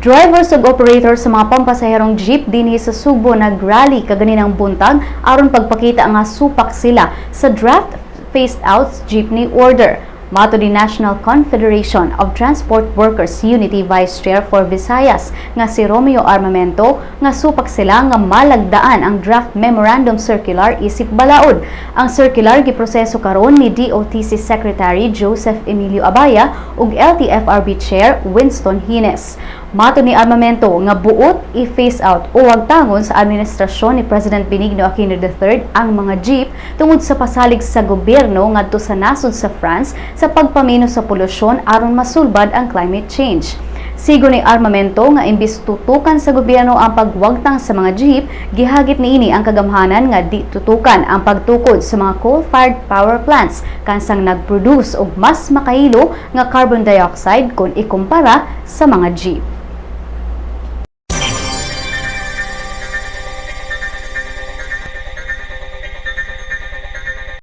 Drivers ug operators sa mga pampasaherong jeep dinhi sa Subo nagrally kaganinang buntag aron pagpakita nga supak sila sa draft phased out jeepney order. Mato ni National Confederation of Transport Workers Unity Vice Chair for Visayas nga si Romeo Armamento nga supak sila nga malagdaan ang draft memorandum circular isip balaod. Ang circular giproseso karon ni DOTC Secretary Joseph Emilio Abaya ug LTFRB Chair Winston Hines. Mato ni Armamento nga buot i-phase out o wagtangon sa administrasyon ni President Benigno Aquino III ang mga jeep tungod sa pasalig sa gobyerno ngadto sa nasod sa France sa pagpamino sa polusyon aron masulbad ang climate change. Sigo ni Armamento nga imbis tutukan sa gobyerno ang pagwagtang sa mga jeep, gihagit niini ang kagamhanan nga di tutukan ang pagtukod sa mga coal-fired power plants kansang nagproduce og mas makahilo nga carbon dioxide kung ikumpara sa mga jeep.